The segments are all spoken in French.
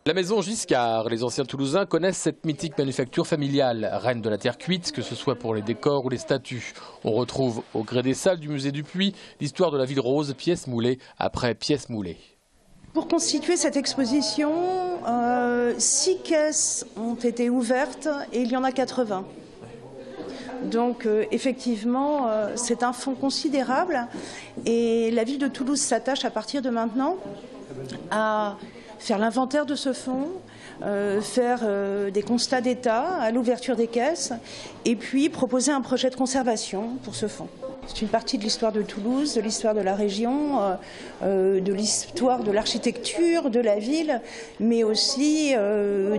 La maison Giscard, les anciens Toulousains connaissent cette mythique manufacture familiale, reine de la terre cuite, que ce soit pour les décors ou les statues. On retrouve au gré des salles du musée du Puy l'histoire de la ville rose, pièce moulée après pièce moulée. Pour constituer cette exposition, 6 caisses ont été ouvertes et il y en a 80. Donc effectivement, c'est un fonds considérable et la ville de Toulouse s'attache à partir de maintenant à faire l'inventaire de ce fonds, faire des constats d'état à l'ouverture des caisses et puis proposer un projet de conservation pour ce fonds. C'est une partie de l'histoire de Toulouse, de l'histoire de la région, de l'histoire de l'architecture de la ville, mais aussi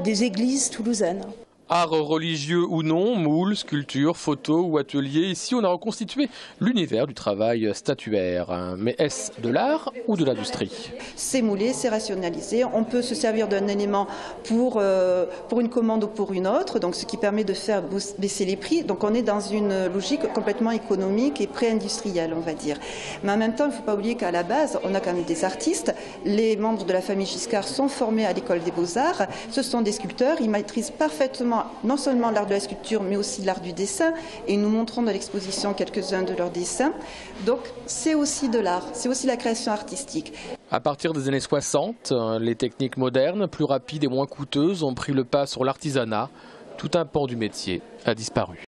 des églises toulousaines. Art religieux ou non, moules, sculptures, photos ou ateliers, ici on a reconstitué l'univers du travail statuaire. Mais est-ce de l'art ou de l'industrie? C'est moulé, c'est rationalisé, on peut se servir d'un élément pour une commande ou pour une autre, donc ce qui permet de faire baisser les prix. Donc on est dans une logique complètement économique et pré-industrielle, on va dire. Mais en même temps, il ne faut pas oublier qu'à la base, on a quand même des artistes. Les membres de la famille Giscard sont formés à l'école des beaux-arts. Ce sont des sculpteurs, ils maîtrisent parfaitement non seulement l'art de la sculpture, mais aussi l'art du dessin. Et nous montrons dans l'exposition quelques-uns de leurs dessins. Donc c'est aussi de l'art, c'est aussi la création artistique. À partir des années 60, les techniques modernes, plus rapides et moins coûteuses, ont pris le pas sur l'artisanat. Tout un pan du métier a disparu.